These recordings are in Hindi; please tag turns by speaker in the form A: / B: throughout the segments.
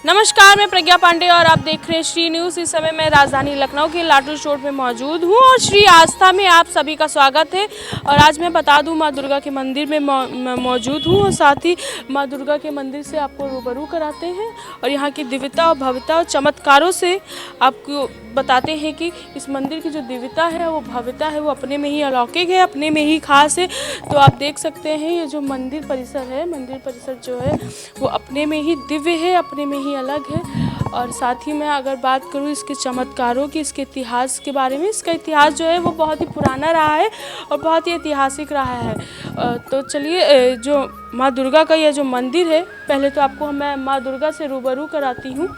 A: नमस्कार, मैं प्रज्ञा पांडे और आप देख रहे हैं श्री न्यूज़। इस समय मैं राजधानी लखनऊ के लाटू रोड में मौजूद हूं और श्री आस्था में आप सभी का स्वागत है। और आज मैं बता दूं, मां दुर्गा के मंदिर में मौजूद हूं और साथ ही मां दुर्गा के मंदिर से आपको रूबरू कराते हैं और यहां की दिव्यता और भव्यता और चमत्कारों से आपको बताते हैं कि इस मंदिर की जो दिव्यता है, वो भव्यता है, वो अपने में ही अलौकिक है, अपने में ही खास है। तो आप देख सकते हैं ये जो मंदिर परिसर है, मंदिर परिसर जो है वो अपने में ही दिव्य है, अपने में ही अलग है। और साथ ही मैं अगर बात करूँ इसके चमत्कारों की, इसके इतिहास के बारे में, इसका इतिहास जो है वो बहुत ही पुराना रहा है और बहुत ही ऐतिहासिक रहा है। तो चलिए, जो माँ दुर्गा का यह जो मंदिर है, पहले तो आपको मैं माँ दुर्गा से रूबरू कराती हूँ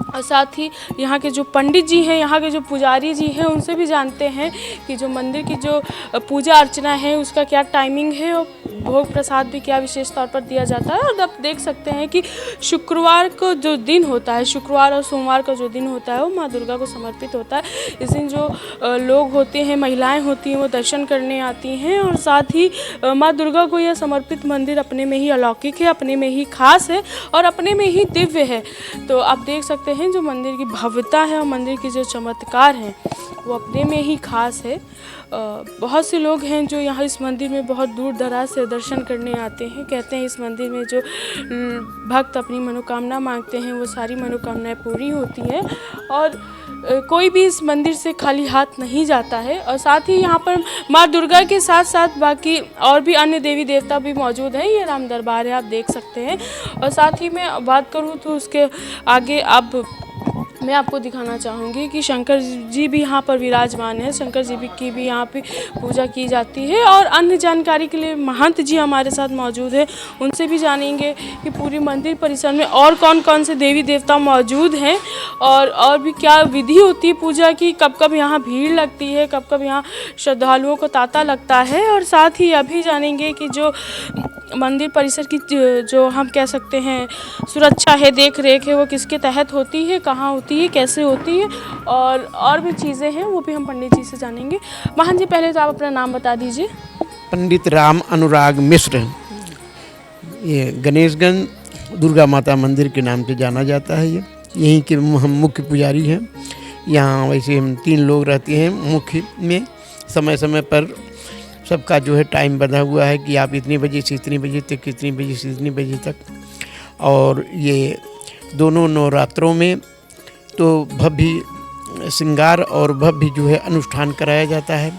A: और साथ ही यहाँ के जो पंडित जी हैं, यहाँ के जो पुजारी जी हैं, उनसे भी जानते हैं कि जो मंदिर की जो पूजा अर्चना है उसका क्या टाइमिंग है और भोग प्रसाद भी क्या विशेष तौर पर दिया जाता है। और आप देख सकते हैं कि शुक्रवार को जो दिन होता है, शुक्रवार और सोमवार का जो दिन होता है वो माँ दुर्गा को समर्पित होता है। इस दिन जो लोग होते हैं, महिलाएं होती हैं, वो दर्शन करने आती हैं और साथ ही माँ दुर्गा को यह समर्पित मंदिर अपने में ही अलौकिक है, अपने में ही खास है और अपने में ही दिव्य है। तो आप देख सकते हैं जो मंदिर की भव्यता है और मंदिर के जो चमत्कार हैं वो अपने में ही खास है। बहुत से लोग हैं जो यहाँ इस मंदिर में बहुत दूर दराज से दर्शन करने आते हैं। कहते हैं इस मंदिर में जो भक्त अपनी मनोकामना मांगते हैं वो सारी मनोकामनाएं पूरी होती हैं और कोई भी इस मंदिर से खाली हाथ नहीं जाता है। और साथ ही यहाँ पर माँ दुर्गा के साथ साथ बाकी और भी अन्य देवी देवता भी मौजूद हैं। ये राम दरबार है, आप देख सकते हैं। और साथ ही मैं बात करूँ तो उसके आगे मैं आपको दिखाना चाहूँगी कि शंकर जी भी यहाँ पर विराजमान है। शंकर जी की भी यहाँ पे पूजा की जाती है। और अन्य जानकारी के लिए महंत जी हमारे साथ मौजूद है, उनसे भी जानेंगे कि पूरी मंदिर परिसर में और कौन कौन से देवी देवता मौजूद हैं और भी क्या विधि होती है पूजा की, कब कब यहाँ भीड़ लगती है, कब कब यहाँ श्रद्धालुओं को तांता लगता है। और साथ ही अभी जानेंगे कि जो मंदिर परिसर की जो हम कह सकते हैं सुरक्षा है, देख रेख है, वो किसके तहत होती है, कहाँ होती है, कैसे होती है और भी चीज़ें हैं, वो भी हम पंडित जी से जानेंगे। महंत जी, पहले तो आप अपना नाम बता दीजिए।
B: पंडित राम अनुराग मिश्र। ये गणेशगंज दुर्गा माता मंदिर के नाम से जाना जाता है। ये यहीं के हम मुख्य पुजारी हैं। यहाँ वैसे हम 3 लोग रहते हैं मुख्य में। समय समय पर सबका जो है टाइम बंधा हुआ है कि आप इतनी बजे से इतनी बजे तक, इतनी बजे से इतनी बजे तक। और ये दोनों नवरात्रों में तो भव्य श्रृंगार और भव्य जो है अनुष्ठान कराया जाता है।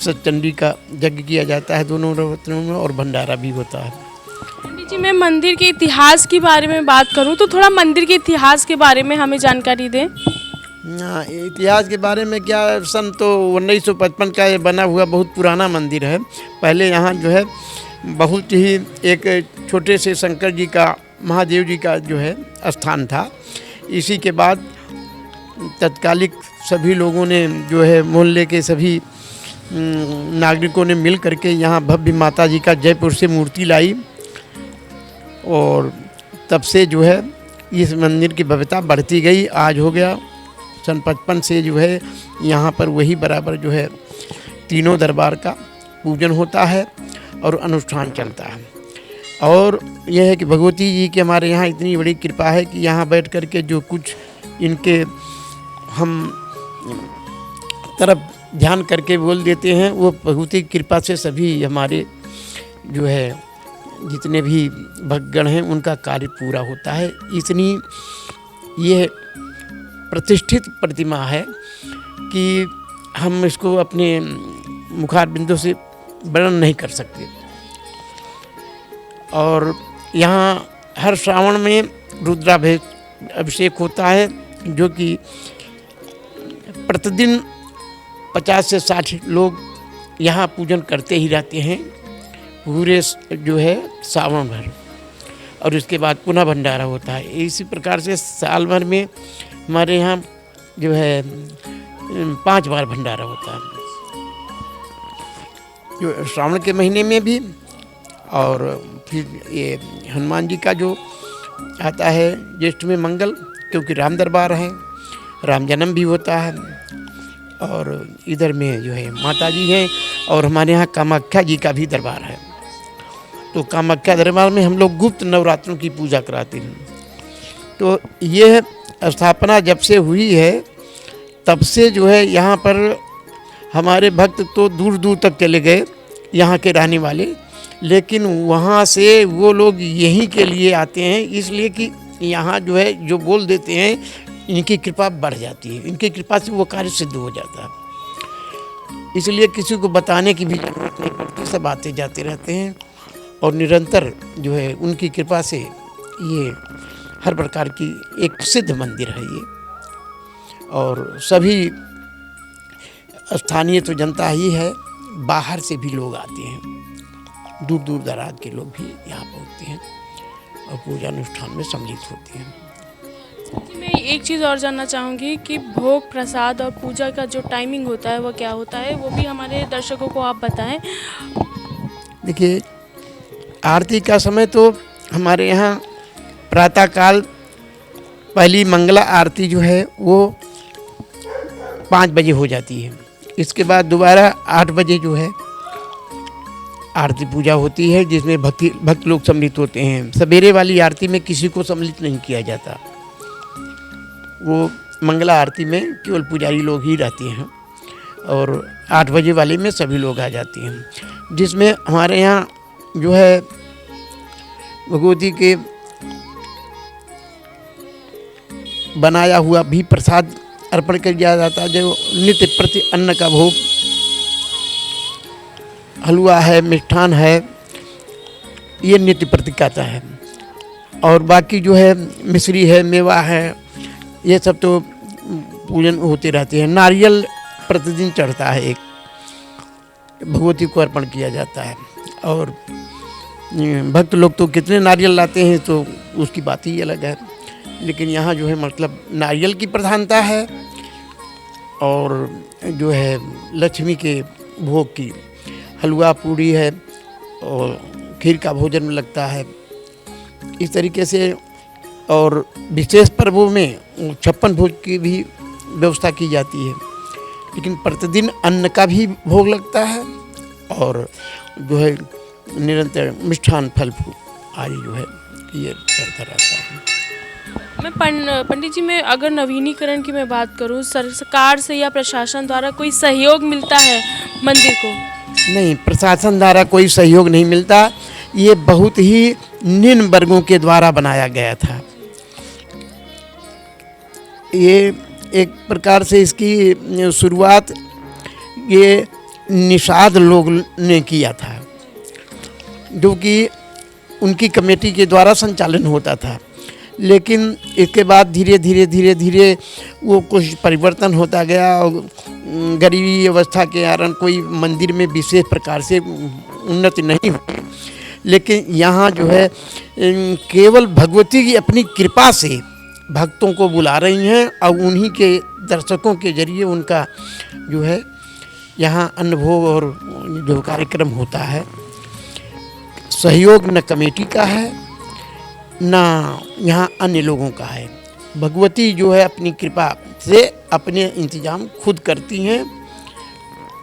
B: सतचंडी का यज्ञ किया जाता है दोनों नवरात्रों में और भंडारा भी होता है।
A: पंडित जी, मैं मंदिर के इतिहास के बारे में बात करूं तो थोड़ा मंदिर के इतिहास के बारे में हमें जानकारी दें।
B: इतिहास के बारे में क्या, सन तो 1955 का ये बना हुआ बहुत पुराना मंदिर है। पहले यहाँ जो है बहुत ही एक छोटे से शंकर जी का, महादेव जी का जो है स्थान था। इसी के बाद तत्कालिक सभी लोगों ने जो है मोहल्ले के सभी नागरिकों ने मिल करके यहाँ भव्य माता जी का जयपुर से मूर्ति लाई और तब से जो है इस मंदिर की भव्यता बढ़ती गई। आज हो गया सन 55 से जो है यहाँ पर वही बराबर जो है तीनों दरबार का पूजन होता है और अनुष्ठान चलता है। और यह है कि भगवती जी की हमारे यहाँ इतनी बड़ी कृपा है कि यहाँ बैठ कर के जो कुछ इनके हम तरफ ध्यान करके बोल देते हैं, वो भगवती की कृपा से सभी हमारे जो है जितने भी भक्तगण हैं उनका कार्य पूरा होता है। इतनी ये प्रतिष्ठित प्रतिमा है कि हम इसको अपने मुखार बिंदु से वर्णन नहीं कर सकते। और यहाँ हर श्रावण में रुद्राभिषेक होता है, जो कि प्रतिदिन 50 से 60 लोग यहाँ पूजन करते ही रहते हैं पूरे जो है सावन भर। और उसके बाद पुनः भंडारा होता है। इसी प्रकार से साल भर में हमारे यहाँ जो है 5 बार भंडारा होता है, जो श्रावण के महीने में भी। और फिर ये हनुमान जी का जो आता है ज्येष्ठ में मंगल, क्योंकि राम दरबार है, राम जन्म भी होता है। और इधर में जो है माता जी हैं और हमारे यहाँ कामाख्या जी का भी दरबार है। तो कामाख्या दरबार में हम लोग गुप्त नवरात्रों की पूजा कराते हैं। तो ये स्थापना जब से हुई है तब से जो है यहाँ पर हमारे भक्त तो दूर दूर तक चले गए यहाँ के रहने वाले, लेकिन वहाँ से वो लोग यहीं के लिए आते हैं, इसलिए कि यहाँ जो है जो बोल देते हैं इनकी कृपा बढ़ जाती है, इनकी कृपा से वो कार्य सिद्ध हो जाता है। इसलिए किसी को बताने की भी जरूरत नहीं पड़ती, सब आते जाते रहते हैं और निरंतर जो है उनकी कृपा से ये हर प्रकार की एक सिद्ध मंदिर है ये। और सभी स्थानीय तो जनता ही है, बाहर से भी लोग आते हैं, दूर दूर दराज के लोग भी यहाँ पहुँचते हैं और पूजा अनुष्ठान में सम्मिलित होते हैं।
A: मैं एक चीज़ और जानना चाहूँगी कि भोग प्रसाद और पूजा का जो टाइमिंग होता है वो क्या होता है, वो भी हमारे दर्शकों को आप बताएं।
B: देखिए, आरती का समय तो हमारे यहाँ प्रातःकाल पहली मंगला आरती जो है वो 5 बजे हो जाती है। इसके बाद दोबारा 8 बजे जो है आरती पूजा होती है, जिसमें भक्त लोग सम्मिलित होते हैं। सवेरे वाली आरती में किसी को सम्मिलित नहीं किया जाता, वो मंगला आरती में केवल पुजारी लोग ही रहते हैं और 8 बजे वाले में सभी लोग आ जाते हैं, जिसमें हमारे यहाँ जो है भगवती के बनाया हुआ भी प्रसाद अर्पण कर दिया जाता है, जो नित्य प्रति अन्न का भोग, हलवा है, मिष्ठान है, ये नित्य प्रति आता है। और बाकी जो है मिश्री है, मेवा है, ये सब तो पूजन होते रहते हैं। नारियल प्रतिदिन चढ़ता है, एक भगवती को अर्पण किया जाता है। और भक्त लोग तो कितने नारियल लाते हैं तो उसकी बात ही अलग है, लेकिन यहाँ जो है मतलब नारियल की प्रधानता है और जो है लक्ष्मी के भोग की हलवा पूड़ी है और खीर का भोजन लगता है इस तरीके से। और विशेष पर्वों में 56 भोज की भी व्यवस्था की जाती है, लेकिन प्रतिदिन अन्न का भी भोग लगता है और जो है निरंतर मिष्ठान फल फूल आदि जो है ये चलता रहता है।
A: मैं पंडित जी, मैं अगर नवीनीकरण की मैं बात करूं, सरकार से या प्रशासन द्वारा कोई सहयोग मिलता है मंदिर को?
B: नहीं, प्रशासन द्वारा कोई सहयोग नहीं मिलता। ये बहुत ही निम्न वर्गों के द्वारा बनाया गया था। ये एक प्रकार से इसकी शुरुआत ये निषाद लोग ने किया था, जो कि उनकी कमेटी के द्वारा संचालन होता था। लेकिन इसके बाद धीरे धीरे वो कुछ परिवर्तन होता गया और गरीबी अवस्था के कारण कोई मंदिर में विशेष प्रकार से उन्नति नहीं हुई। लेकिन यहाँ जो है केवल भगवती की अपनी कृपा से भक्तों को बुला रही हैं और उन्हीं के दर्शकों के जरिए उनका जो है यहाँ अनुभव और जो कार्यक्रम होता है, सहयोग न कमेटी का है ना यहाँ अन्य लोगों का है। भगवती जो है अपनी कृपा से अपने इंतजाम खुद करती हैं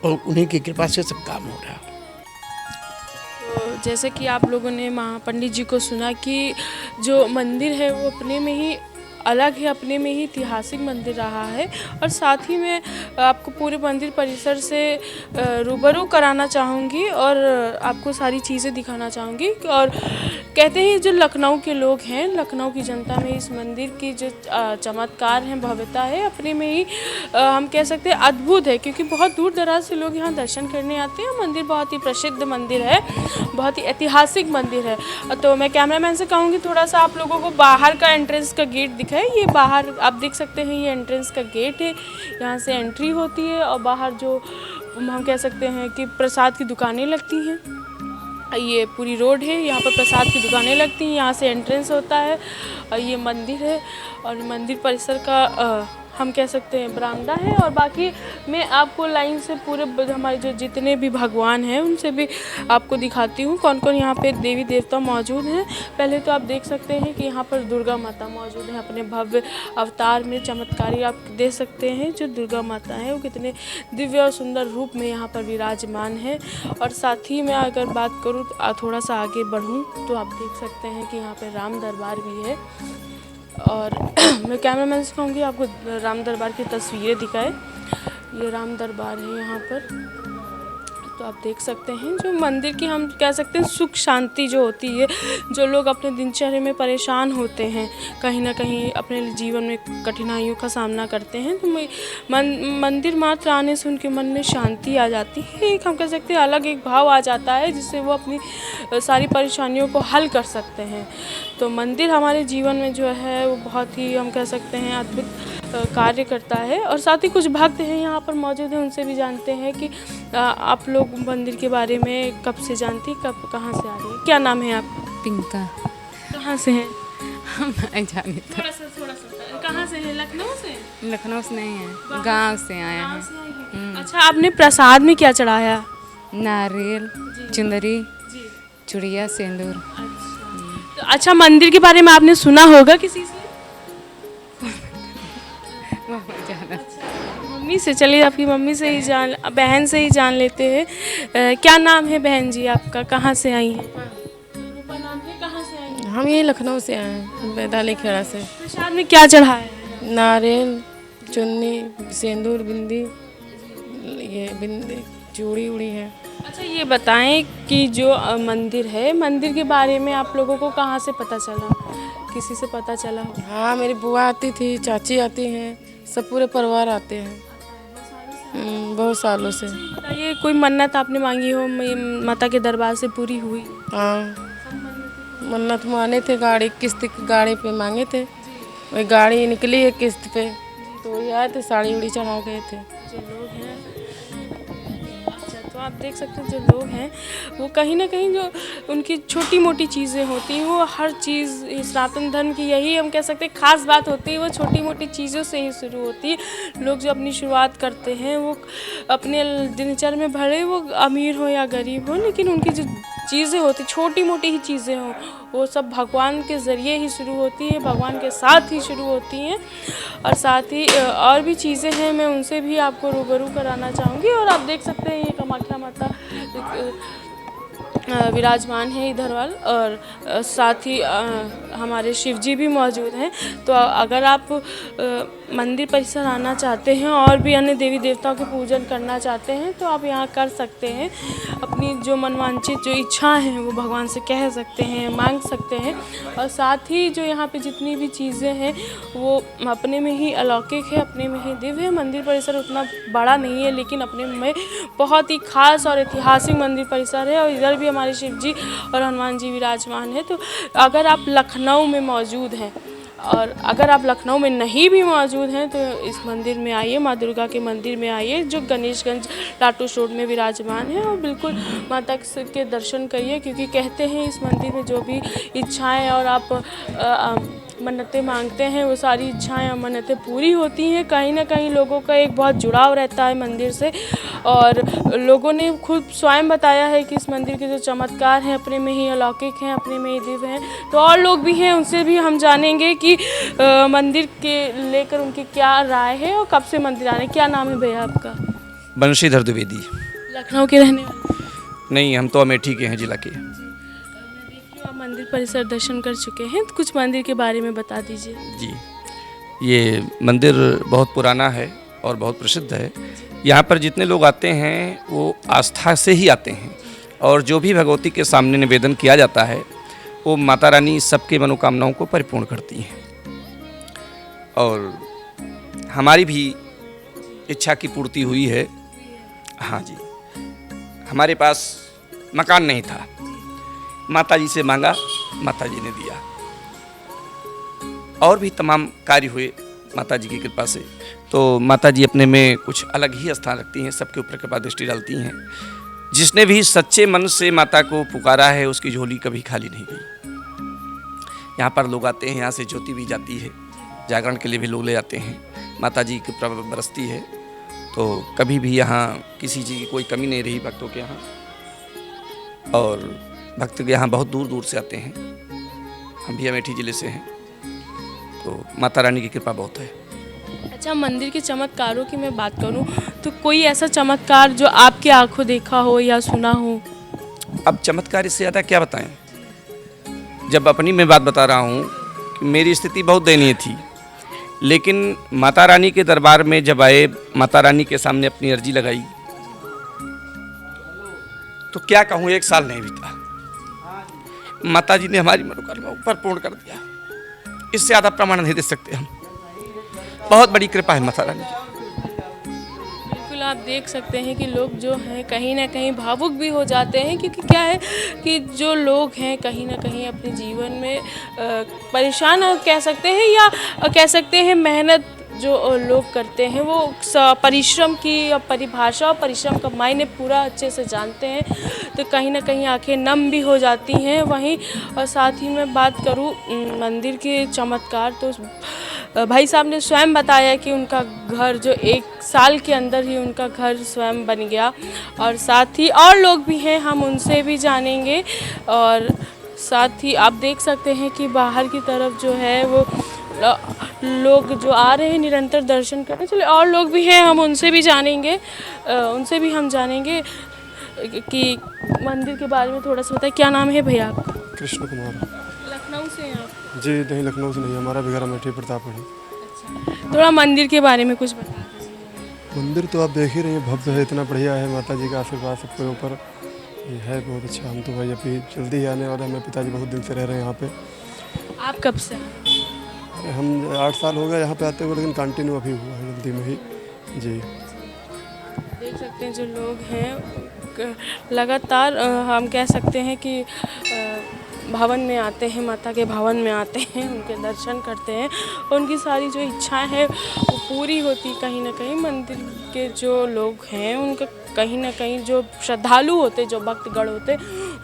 B: और उन्हीं की कृपा से सब काम हो रहा है।
A: तो जैसे कि आप लोगों ने पंडित जी को सुना कि जो मंदिर है वो अपने में ही अलग है, अपने में ही ऐतिहासिक मंदिर रहा है। और साथ ही मैं आपको पूरे मंदिर परिसर से रूबरू कराना चाहूँगी और आपको सारी चीज़ें दिखाना चाहूँगी। और कहते हैं जो लखनऊ के लोग हैं, लखनऊ की जनता में इस मंदिर की जो चमत्कार है, भव्यता है, अपने में ही हम कह सकते हैं अद्भुत है, क्योंकि बहुत दूर दराज से लोग यहाँ दर्शन करने आते हैं। मंदिर बहुत ही प्रसिद्ध मंदिर है, बहुत ही ऐतिहासिक मंदिर है। तो मैं कैमरामैन से कहूँगी थोड़ा सा आप लोगों को बाहर का एंट्रेंस का गेट है। ये बाहर आप देख सकते हैं, ये एंट्रेंस का गेट है, यहाँ से एंट्री होती है और बाहर जो हम कह सकते हैं कि प्रसाद की दुकानें लगती हैं। ये पूरी रोड है, यहाँ पर प्रसाद की दुकानें लगती हैं, यहाँ से एंट्रेंस होता है और ये मंदिर है। और मंदिर परिसर का हम कह सकते हैं बरामदा है। और बाकी मैं आपको लाइन से पूरे हमारे जो जितने भी भगवान हैं उनसे भी आपको दिखाती हूँ कौन कौन यहाँ पे देवी देवता मौजूद हैं। पहले तो आप देख सकते हैं कि यहाँ पर दुर्गा माता मौजूद है, अपने भव्य अवतार में चमत्कारी आप देख सकते हैं। जो दुर्गा माता है वो कितने दिव्य और सुंदर रूप में यहाँ पर विराजमान है। और साथ ही मैं अगर बात करूँ तो थोड़ा सा आगे बढ़ूँ तो आप देख सकते हैं कि यहाँ पर राम दरबार भी है। और मैं कैमरामैन से कहूँगी आपको राम दरबार की तस्वीरें दिखाए। ये राम दरबार है यहाँ पर, तो आप देख सकते हैं जो मंदिर की हम कह सकते हैं सुख शांति जो होती है, जो लोग अपने दिनचर्या में परेशान होते हैं, कहीं ना कहीं अपने जीवन में कठिनाइयों का सामना करते हैं, तो मंदिर मात्र आने से उनके मन में शांति आ जाती है। एक हम कह सकते हैं अलग एक भाव आ जाता है जिससे वो अपनी सारी परेशानियों को हल कर सकते हैं। तो मंदिर हमारे जीवन में जो है वो बहुत ही हम कह सकते हैं अद्भुत कार्य करता है। और साथ ही कुछ भक्त हैं यहाँ पर मौजूद हैं, उनसे भी जानते हैं कि आप लोग मंदिर के बारे में कब से जानती, कब कहाँ से आ रही है। क्या नाम है आपका?
C: पिंका।
A: कहाँ से हैं?
C: हम नहीं जानते।
A: थोड़ा सा कहाँ से है? लखनऊ से?
C: लखनऊ से नहीं है, गांव से आए
A: गाँव
C: हैं।
A: से आई हैं। अच्छा, आपने प्रसाद में क्या चढ़ाया?
C: नारियल, चुंदरी,
A: जी।
C: चूड़िया, सिंदूर।
A: अच्छा, मंदिर के बारे में आपने सुना होगा किसी से? मम्मी से? चलिए आपकी मम्मी से ही जान, बहन से ही जान लेते हैं। क्या नाम है बहन जी आपका? कहाँ से आई हैं? रूपा नाम है। कहाँ से आई हैं?
D: हम ये लखनऊ से आए हैं, बैदाली खेड़ा से।
A: प्रसाद में क्या चढ़ाया है?
D: नारियल, चुन्नी, सिंदूर, बिंदी, ये बिंदी, चूड़ी उड़ी है।
A: अच्छा, ये बताएं कि जो मंदिर है, मंदिर के बारे में आप लोगों को कहाँ से पता चला? किसी से पता चला हो?
D: हाँ, मेरी बुआ आती थी, चाची आती हैं, सब पूरे परिवार आते हैं बहुत सालों से।
A: बताइए, कोई मन्नत आपने मांगी हो माता के दरबार से पूरी हुई?
D: हाँ, मन्नत माने थे, गाड़ी किस्त की गाड़ी पे मांगे थे, वही गाड़ी निकली है किस्त पे, तो वही आए थे, साड़ी उड़ी चढ़ा गए थे।
A: जो लोग हैं, अच्छा, तो आप देख सकते हैं जो लोग हैं वो कहीं ना कहीं जो उनकी छोटी मोटी चीज़ें होती हैं, वो हर चीज़ सनातन धर्म की यही हम कह सकते हैं खास बात होती है, वो छोटी मोटी चीज़ों से ही शुरू होती है। लोग जो अपनी शुरुआत करते हैं वो अपने दिनचर्या में भले वो अमीर हो या गरीब हो, लेकिन उनकी जो चीज़ें होती, छोटी मोटी ही चीज़ें हों, वो सब भगवान के ज़रिए ही शुरू होती है, भगवान के साथ ही शुरू होती हैं। और साथ ही और भी चीज़ें हैं, मैं उनसे भी आपको रूबरू कराना चाहूँगी। और आप देख सकते हैं ये कामाख्या माता विराजमान है इधर वाल, और साथ ही हमारे शिव जी भी मौजूद हैं। तो अगर आप मंदिर परिसर आना चाहते हैं और भी अन्य देवी देवताओं के पूजन करना चाहते हैं तो आप यहाँ कर सकते हैं। अपनी जो मनवांछित जो इच्छाएं हैं वो भगवान से कह सकते हैं, मांग सकते हैं। और साथ ही जो यहाँ पे जितनी भी चीज़ें हैं वो अपने में ही अलौकिक है, अपने में ही दिव्य है। मंदिर परिसर उतना बड़ा नहीं है, लेकिन अपने में बहुत ही खास और ऐतिहासिक मंदिर परिसर है। और इधर भी हमारे शिव जी और हनुमान जी विराजमान है। तो अगर आप लखनऊ में मौजूद हैं और अगर आप लखनऊ में नहीं भी मौजूद हैं तो इस मंदिर में आइए, माँ दुर्गा के मंदिर में आइए जो गणेशगंज लाटूर रोड में विराजमान है। और बिल्कुल माता के दर्शन करिए, क्योंकि कहते हैं इस मंदिर में जो भी इच्छाएं और आप मन्नतें मांगते हैं वो सारी इच्छाएं और मन्नतें पूरी होती हैं। कहीं ना कहीं लोगों का एक बहुत जुड़ाव रहता है मंदिर से, और लोगों ने खुद स्वयं बताया है कि इस मंदिर के जो चमत्कार हैं अपने में ही अलौकिक हैं, अपने में ही दिव्य हैं। तो और लोग भी हैं, उनसे भी हम जानेंगे कि मंदिर के लेकर उनकी क्या राय है और कब से मंदिर आ रहे हैं। क्या नाम है भैया आपका?
E: बंशीधर द्विवेदी।
A: लखनऊ के रहने वाले?
E: नहीं, हम तो अमेठी के हैं, जिला के।
A: आप मंदिर परिसर दर्शन कर चुके हैं, तो कुछ मंदिर के बारे में बता दीजिए।
E: जी, ये मंदिर बहुत पुराना है और बहुत प्रसिद्ध है। यहाँ पर जितने लोग आते हैं वो आस्था से ही आते हैं, और जो भी भगवती के सामने निवेदन किया जाता है वो माता रानी सबके मनोकामनाओं को परिपूर्ण करती हैं। और हमारी भी इच्छा की पूर्ति हुई है। हाँ जी, हमारे पास मकान नहीं था, माता जी से मांगा, माता जी ने दिया। और भी तमाम कार्य हुए माता जी की कृपा से। तो माता जी अपने में कुछ अलग ही स्थान रखती हैं, सबके ऊपर कृपा दृष्टि डालती हैं। जिसने भी सच्चे मन से माता को पुकारा है उसकी झोली कभी खाली नहीं गई। यहाँ पर लोग आते हैं, यहाँ से ज्योति भी जाती है, जागरण के लिए भी लोग ले जाते हैं। माता जी की कृपा बरसती है, तो कभी भी यहाँ किसी चीज़ की कोई कमी नहीं रही भक्तों के यहाँ। और भक्त के यहाँ बहुत दूर दूर से आते हैं, हम भी अमेठी ज़िले से हैं, तो माता रानी की कृपा बहुत है।
A: अच्छा, मंदिर के चमत्कारों की मैं बात करूं तो कोई ऐसा चमत्कार जो आपकी आंखों देखा हो या सुना हो?
E: अब चमत्कार इससे ज़्यादा क्या बताएं। जब अपनी मैं बात बता रहा हूँ कि मेरी स्थिति बहुत दयनीय थी, लेकिन माता रानी के दरबार में जब आए, माता रानी के सामने अपनी अर्जी लगाई, तो क्या कहूँ, 1 साल नहीं बीता, माता जी ने हमारी मनोकामना पर पूर्ण कर दिया। इससे ज़्यादा प्रमाण नहीं दे सकते हम। बहुत बड़ी कृपा है माता रानी की।
A: बिल्कुल आप देख सकते हैं कि लोग जो हैं कहीं ना कहीं भावुक भी हो जाते हैं, क्योंकि क्या है कि जो लोग हैं कहीं ना कहीं अपने जीवन में परेशान कह सकते हैं, या कह सकते हैं मेहनत जो लोग करते हैं वो परिश्रम की परिभाषा और परिश्रम का मायने पूरा अच्छे से जानते हैं, तो कहीं ना कहीं आंखें नम भी हो जाती हैं। वहीं और साथ ही मैं बात करूं मंदिर के चमत्कार, तो भाई साहब ने स्वयं बताया कि उनका घर जो 1 साल के अंदर ही उनका घर स्वयं बन गया, और साथ ही और लोग भी हैं, हम उनसे भी जानेंगे। और साथ ही आप देख सकते हैं कि बाहर की तरफ जो है वो लोग जो आ रहे हैं निरंतर दर्शन करने, चलिए और लोग भी हैं, हम उनसे भी जानेंगे, उनसे भी हम जानेंगे कि मंदिर के बारे में थोड़ा सा बताइए। क्या नाम है भैया आपका?
F: कृष्ण कुमार।
A: लखनऊ से हैं आप?
F: जी नहीं, लखनऊ से नहीं, हमारा भी घर अमेठी प्रतापगढ़।
A: अच्छा, थोड़ा मंदिर के बारे में कुछ बता दीजिए।
F: मंदिर तो आप देख ही रहे हैं, भव्य है, इतना बढ़िया है, माता जी का आशीर्वाद सबके ऊपर ये है, बहुत अच्छा। हम तो भाई अभी जल्दी ही आने वाले हैं, मेरे पिताजी बहुत दिन से रह रहे हैं यहाँ पे।
A: आप कब से हैं?
F: हम 8 साल हो गए यहाँ पे आते हुए, लेकिन कंटिन्यू अभी हुआ है जल्दी में ही। जी
A: देख सकते हैं जो लोग हैं लगातार हम कह सकते हैं कि भवन में आते हैं, माता के भवन में आते हैं, उनके दर्शन करते हैं, उनकी सारी जो इच्छाएं हैं वो पूरी होती। कहीं ना कहीं मंदिर के जो लोग हैं उनका कहीं ना कहीं जो श्रद्धालु होते, जो भक्तगण होते,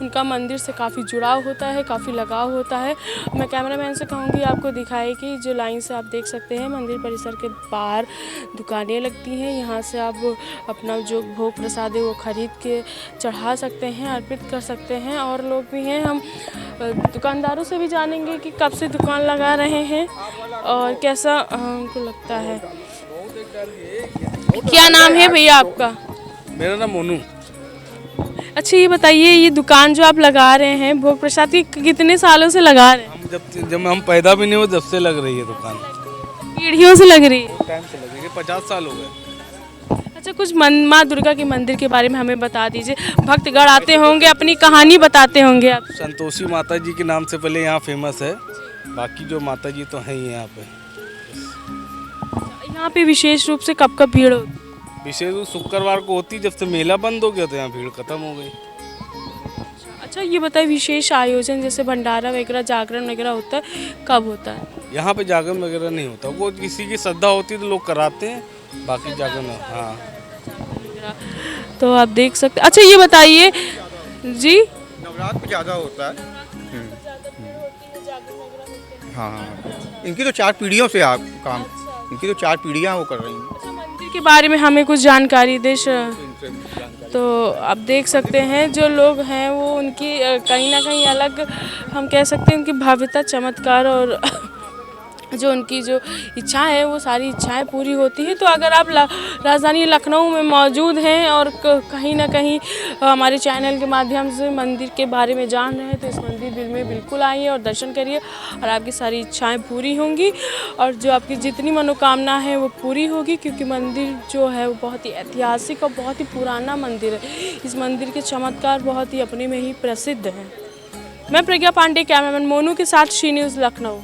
A: उनका मंदिर से काफ़ी जुड़ाव होता है, काफ़ी लगाव होता है। मैं कैमरामैन से कहूँगी आपको दिखाए कि जो लाइन से आप देख सकते हैं मंदिर परिसर के बाहर दुकानें लगती हैं, यहाँ से आप अपना जो भोग प्रसाद है वो खरीद के चढ़ा सकते हैं, अर्पित कर सकते हैं। और लोग भी हैं, हम दुकानदारों से भी जानेंगे कि कब से दुकान लगा रहे हैं और कैसा उनको लगता है। क्या नाम है भैया आपका?
G: मेरा नाम मोनू।
A: अच्छा ये बताइए, ये दुकान जो आप लगा रहे हैं भोग प्रसाद की, कितने सालों से लगा रहे हैं?
G: जब हम पैदा भी नहीं हुए जब से लग रही है दुकान।
A: पीढ़ियों से लग रही है?
G: टाइम से लगेगी, 50 साल हो गए।
A: अच्छा, कुछ माँ दुर्गा के मंदिर के बारे में हमें बता दीजिए। भक्तगण आते होंगे, अपनी कहानी बताते होंगे आप।
G: संतोषी माता जी के नाम से पहले यहाँ फेमस है, बाकी जो माता जी तो हैं ही यहाँ पे।
A: यहाँ पे विशेष रूप से कब कब भीड़ होती?
G: विशेष रूप शुक्रवार को होती, जब से मेला बंद हो गया तो यहाँ भीड़ खत्म हो गई।
A: अच्छा ये बताइए, विशेष आयोजन जैसे भंडारा वगैरह, जागरण वगैरह होता है, कब होता है?
G: यहाँ पे जागरण वगैरह नहीं होता, वो किसी की श्रद्धा होती है तो लोग कराते हैं, बाकी जागरण हाँ।
A: तो आप देख सकते। अच्छा ये बताइए जी,
H: नवरात्र में ज़्यादा होता है। हाँ, इनकी तो 4 पीढ़ियों से आप काम, इनकी तो 4 पीढ़ियाँ वो कर रही हैं।
A: अच्छा, मंदिर के बारे में हमें कुछ जानकारी दे। तो आप देख सकते हैं जो लोग हैं वो उनकी कहीं ना कहीं अलग, हम कह सकते हैं उनकी भव्यता, चमत्कार और जो उनकी जो इच्छा है वो सारी इच्छाएं पूरी होती हैं। तो अगर आप राजधानी लखनऊ में मौजूद हैं और कहीं ना कहीं हमारे चैनल के माध्यम से मंदिर के बारे में जान रहे हैं, तो इस मंदिर में बिल्कुल आइए और दर्शन करिए, और आपकी सारी इच्छाएं पूरी होंगी और जो आपकी जितनी मनोकामना है वो पूरी होगी। क्योंकि मंदिर जो है वो बहुत ही ऐतिहासिक और बहुत ही पुराना मंदिर है। इस मंदिर के चमत्कार बहुत ही अपने में ही प्रसिद्ध हैं। मैं प्रज्ञा पांडे, कैमरामैन मोनू के साथ श्री न्यूज़ लखनऊ।